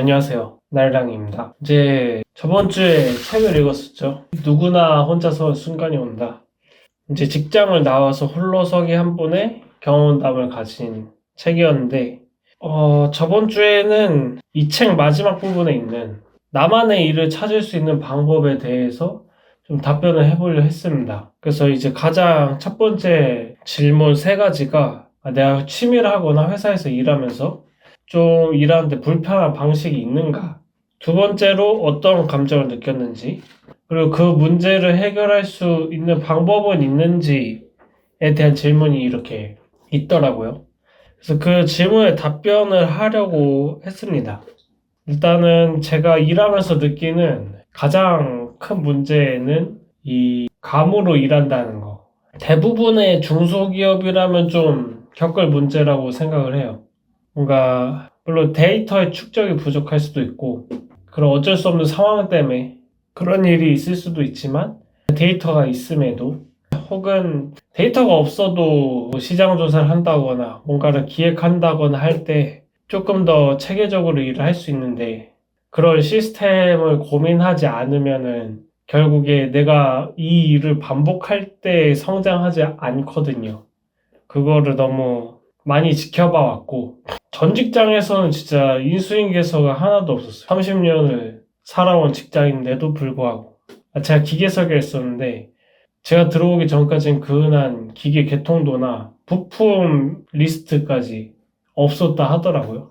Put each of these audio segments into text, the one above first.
안녕하세요. 날랑입니다. 이제 저번 주에 책을 읽었었죠. 누구나 혼자서 순간이 온다. 이제 직장을 나와서 홀로서기 한 분의 경험담을 가진 책이었는데, 저번 주에는 이 책 마지막 부분에 있는 나만의 일을 찾을 수 있는 방법에 대해서 좀 답변을 해보려 했습니다. 그래서 이제 가장 첫 번째 질문 세 가지가 내가 취미를 하거나 회사에서 일하면서 좀 일하는데 불편한 방식이 있는가? 두 번째로 어떤 감정을 느꼈는지, 그리고 그 문제를 해결할 수 있는 방법은 있는지에 대한 질문이 이렇게 있더라고요. 그래서 그 질문에 답변을 하려고 했습니다. 일단은 제가 일하면서 느끼는 가장 큰 문제는 이 감으로 일한다는 거. 대부분의 중소기업이라면 좀 겪을 문제라고 생각을 해요. 뭔가 물론 데이터의 축적이 부족할 수도 있고 그런 어쩔 수 없는 상황 때문에 그런 일이 있을 수도 있지만 데이터가 있음에도 혹은 데이터가 없어도 시장 조사를 한다거나 뭔가를 기획한다거나 할 때 조금 더 체계적으로 일을 할 수 있는데 그런 시스템을 고민하지 않으면은 결국에 내가 이 일을 반복할 때 성장하지 않거든요. 그거를 너무 많이 지켜봐 왔고 전 직장에서는 진짜 인수인계서가 하나도 없었어요. 30년을 살아온 직장인데도 불구하고. 제가 기계설계 했었는데, 제가 들어오기 전까지는 근한 기계 개통도나 부품 리스트까지 없었다 하더라고요.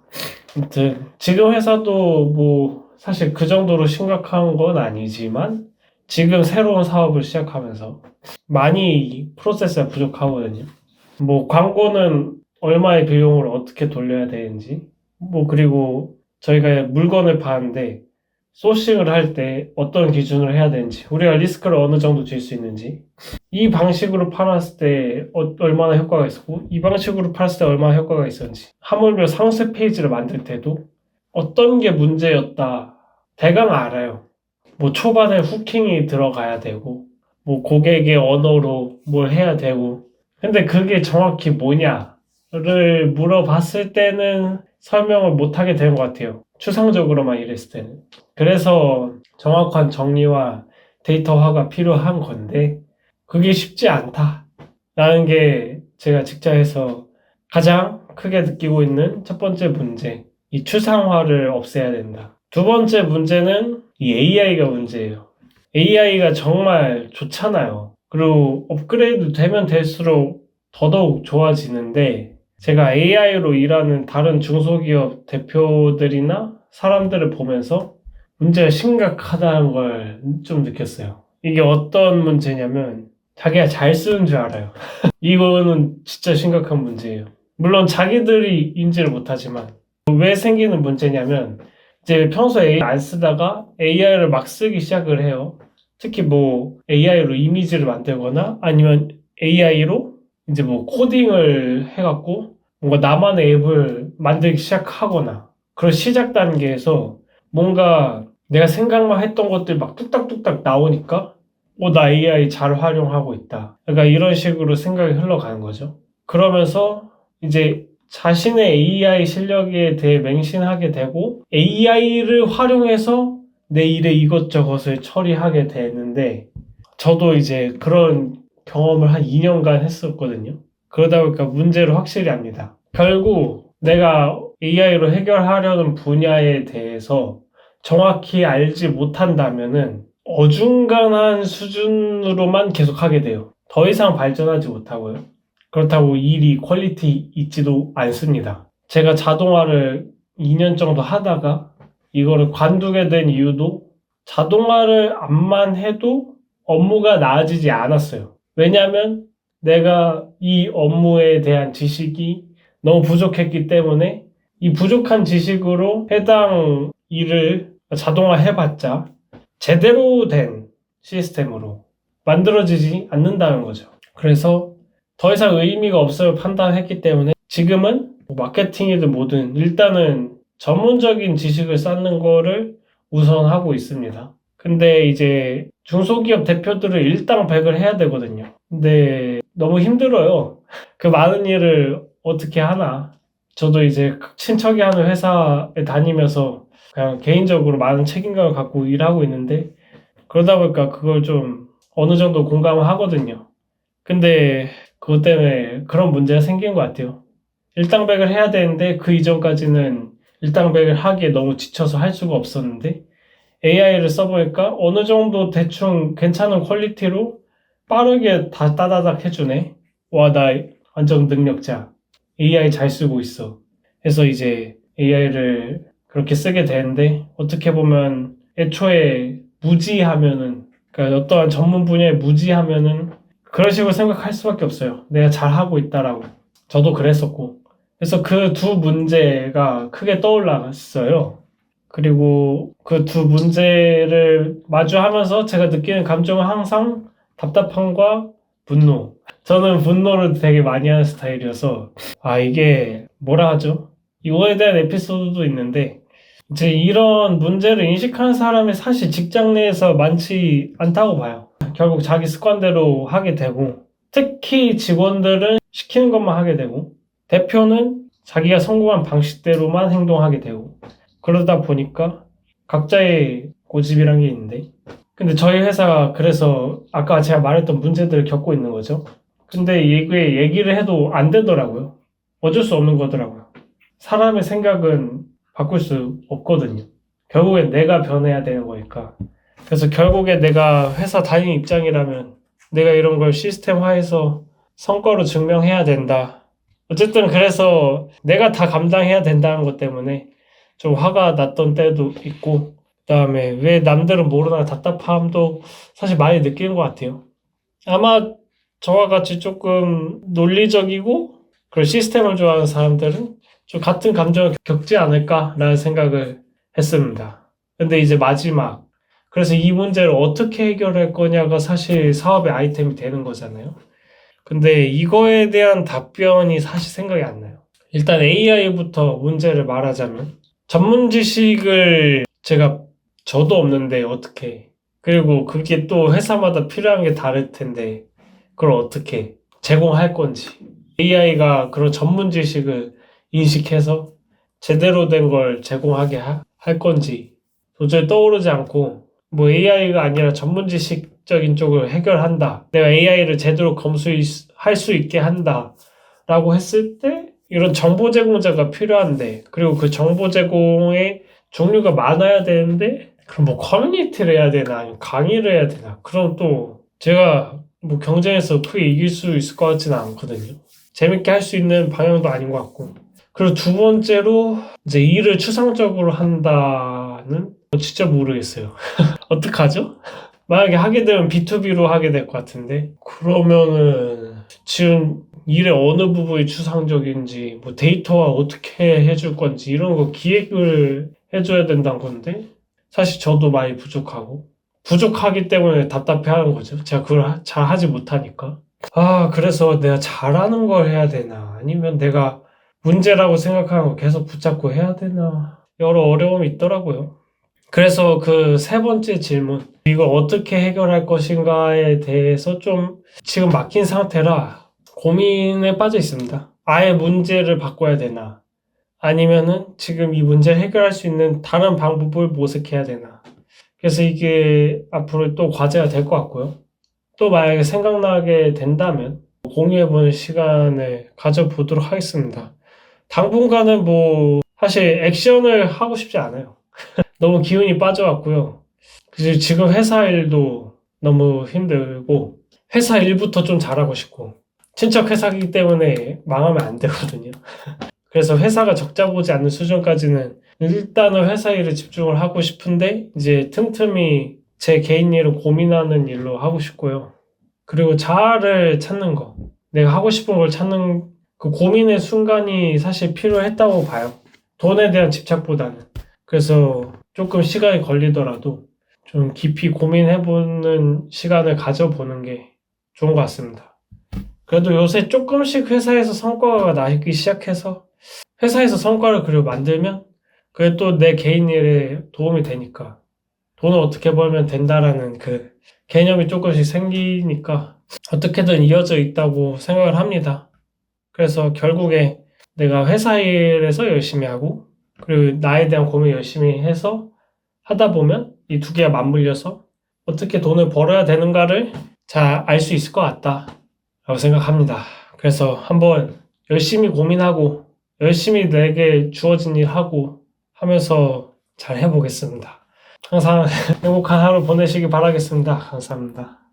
아무튼, 지금 회사도 뭐, 사실 그 정도로 심각한 건 아니지만, 지금 새로운 사업을 시작하면서 많이 프로세스가 부족하거든요. 뭐, 광고는 얼마의 비용을 어떻게 돌려야 되는지, 뭐, 그리고 저희가 물건을 파는데, 소싱을 할 때 어떤 기준으로 해야 되는지, 우리가 리스크를 어느 정도 줄 수 있는지, 이 방식으로 팔았을 때 얼마나 효과가 있었고, 이 방식으로 팔았을 때 얼마나 효과가 있었는지, 하물며 상세 페이지를 만들 때도 어떤 게 문제였다, 대강 알아요. 뭐, 초반에 후킹이 들어가야 되고, 뭐, 고객의 언어로 뭘 해야 되고, 근데 그게 정확히 뭐냐를 물어봤을 때는 설명을 못하게 된 것 같아요. 추상적으로만 이랬을 때는. 그래서 정확한 정리와 데이터화가 필요한 건데, 그게 쉽지 않다라는 게 제가 직장에서 가장 크게 느끼고 있는 첫 번째 문제. 이 추상화를 없애야 된다. 두 번째 문제는 이 AI가 문제예요. AI가 정말 좋잖아요. 그리고 업그레이드 되면 될수록 더더욱 좋아지는데 제가 AI로 일하는 다른 중소기업 대표들이나 사람들을 보면서 문제가 심각하다는 걸 좀 느꼈어요. 이게 어떤 문제냐면 자기가 잘 쓰는 줄 알아요. 이거는 진짜 심각한 문제예요. 물론 자기들이 인지를 못하지만 왜 생기는 문제냐면 이제 평소에 AI 안 쓰다가 AI를 막 쓰기 시작을 해요. 특히 뭐 AI로 이미지를 만들거나 아니면 AI로 이제 뭐 코딩을 해갖고 뭔가 나만의 앱을 만들기 시작하거나 그런 시작 단계에서 뭔가 내가 생각만 했던 것들이 막 뚝딱뚝딱 나오니까 나 AI 잘 활용하고 있다. 그러니까 이런 식으로 생각이 흘러가는 거죠. 그러면서 이제 자신의 AI 실력에 대해 맹신하게 되고 AI를 활용해서 내 일에 이것저것을 처리하게 되는데 저도 이제 그런 경험을 한 2년간 했었거든요. 그러다 보니까 문제를 확실히 압니다. 결국 내가 AI로 해결하려는 분야에 대해서 정확히 알지 못한다면은 어중간한 수준으로만 계속 하게 돼요. 더 이상 발전하지 못하고요. 그렇다고 일이 퀄리티 있지도 않습니다. 제가 자동화를 2년 정도 하다가 이거를 관두게 된 이유도 자동화를 암만 해도 업무가 나아지지 않았어요. 왜냐하면 내가 이 업무에 대한 지식이 너무 부족했기 때문에 이 부족한 지식으로 해당 일을 자동화해봤자 제대로 된 시스템으로 만들어지지 않는다는 거죠. 그래서 더 이상 의미가 없음을 판단했기 때문에 지금은 마케팅이든 뭐든 일단은 전문적인 지식을 쌓는 거를 우선하고 있습니다. 근데 이제 중소기업 대표들은 일당백을 해야 되거든요. 근데 너무 힘들어요. 그 많은 일을 어떻게 하나. 저도 이제 친척이 하는 회사에 다니면서 그냥 개인적으로 많은 책임감을 갖고 일하고 있는데 그러다 보니까 그걸 좀 어느 정도 공감을 하거든요. 근데 그것 때문에 그런 문제가 생긴 것 같아요. 일당백을 해야 되는데 그 이전까지는 일당백을 하기에 너무 지쳐서 할 수가 없었는데 AI를 써보니까 어느 정도 대충 괜찮은 퀄리티로 빠르게 다 따다닥 해주네. 와, 나 완전 능력자. AI 잘 쓰고 있어. 그래서 이제 AI를 그렇게 쓰게 되는데 어떻게 보면 애초에 무지하면은 그러니까 어떠한 전문 분야에 무지하면은 그런 식으로 생각할 수밖에 없어요. 내가 잘하고 있다라고. 저도 그랬었고. 그래서 그 두 문제가 크게 떠올랐어요. 그리고 그 두 문제를 마주하면서 제가 느끼는 감정은 항상 답답함과 분노. 저는 분노를 되게 많이 하는 스타일이어서, 이게 뭐라 하죠? 이거에 대한 에피소드도 있는데, 이제 이런 문제를 인식하는 사람이 사실 직장 내에서 많지 않다고 봐요. 결국 자기 습관대로 하게 되고, 특히 직원들은 시키는 것만 하게 되고, 대표는 자기가 성공한 방식대로만 행동하게 되고, 그러다 보니까 각자의 고집이란 게 있는데, 근데 저희 회사가 그래서 아까 제가 말했던 문제들을 겪고 있는 거죠. 근데 이게 얘기를 해도 안 되더라고요. 어쩔 수 없는 거더라고요. 사람의 생각은 바꿀 수 없거든요. 결국엔 내가 변해야 되는 거니까. 그래서 결국에 내가 회사 다니는 입장이라면 내가 이런 걸 시스템화해서 성과로 증명해야 된다. 어쨌든 그래서 내가 다 감당해야 된다는 것 때문에 좀 화가 났던 때도 있고, 그다음에 왜 남들은 모르나 답답함도 사실 많이 느끼는 것 같아요. 아마 저와 같이 조금 논리적이고 그런 시스템을 좋아하는 사람들은 좀 같은 감정을 겪지 않을까라는 생각을 했습니다. 근데 이제 마지막, 그래서 이 문제를 어떻게 해결할 거냐가 사실 사업의 아이템이 되는 거잖아요. 근데 이거에 대한 답변이 사실 생각이 안 나요. 일단 AI부터 문제를 말하자면 전문 지식을 저도 없는데 어떻게, 그리고 그게 또 회사마다 필요한 게 다를 텐데 그걸 어떻게 제공할 건지, AI가 그런 전문 지식을 인식해서 제대로 된 걸 제공하게 할 건지 도저히 떠오르지 않고, 뭐 AI가 아니라 전문 지식적인 쪽을 해결한다, 내가 AI를 제대로 검수할 수 있게 한다 라고 했을 때 이런 정보 제공자가 필요한데, 그리고 그 정보 제공의 종류가 많아야 되는데, 그럼 뭐 커뮤니티를 해야 되나 아니면 강의를 해야 되나, 그럼 또 제가 뭐 경쟁에서 크게 이길 수 있을 것 같지는 않거든요. 재밌게 할 수 있는 방향도 아닌 것 같고. 그리고 두 번째로 이제 일을 추상적으로 한다는 진짜 모르겠어요. 어떡하죠? 만약에 하게 되면 B2B로 하게 될 것 같은데, 그러면은 지금 일의 어느 부분이 추상적인지, 뭐 데이터와 어떻게 해줄 건지 이런 거 기획을 해줘야 된다는 건데, 사실 저도 많이 부족하기 때문에 답답해하는 거죠. 제가 그걸 잘 하지 못하니까. 그래서 내가 잘하는 걸 해야 되나, 아니면 내가 문제라고 생각하는 거 계속 붙잡고 해야 되나, 여러 어려움이 있더라고요. 그래서 그 세 번째 질문, 이걸 어떻게 해결할 것인가에 대해서 좀 지금 막힌 상태라 고민에 빠져 있습니다. 아예 문제를 바꿔야 되나, 아니면은 지금 이 문제를 해결할 수 있는 다른 방법을 모색해야 되나. 그래서 이게 앞으로 또 과제가 될 것 같고요. 또 만약에 생각나게 된다면 공유해보는 시간을 가져보도록 하겠습니다. 당분간은 뭐 사실 액션을 하고 싶지 않아요. 너무 기운이 빠져왔고요. 그래서 지금 회사 일도 너무 힘들고 회사 일부터 좀 잘하고 싶고, 친척 회사이기 때문에 망하면 안 되거든요. 그래서 회사가 적자 보지 않는 수준까지는 일단은 회사 일에 집중을 하고 싶은데, 이제 틈틈이 제 개인 일을 고민하는 일로 하고 싶고요. 그리고 자아를 찾는 거, 내가 하고 싶은 걸 찾는 그 고민의 순간이 사실 필요했다고 봐요. 돈에 대한 집착보다는. 그래서 조금 시간이 걸리더라도 좀 깊이 고민해보는 시간을 가져보는 게 좋은 것 같습니다. 그래도 요새 조금씩 회사에서 성과가 나기 시작해서 회사에서 성과를 그리고 만들면 그게 또 내 개인 일에 도움이 되니까, 돈을 어떻게 벌면 된다라는 그 개념이 조금씩 생기니까 어떻게든 이어져 있다고 생각을 합니다. 그래서 결국에 내가 회사 일에서 열심히 하고 그리고 나에 대한 고민 열심히 해서 하다 보면 이 두 개가 맞물려서 어떻게 돈을 벌어야 되는가를 잘 알 수 있을 것 같다라고 생각합니다. 그래서 한번 열심히 고민하고 열심히 내게 주어진 일 하고 하면서 잘 해보겠습니다. 항상 행복한 하루 보내시기 바라겠습니다. 감사합니다.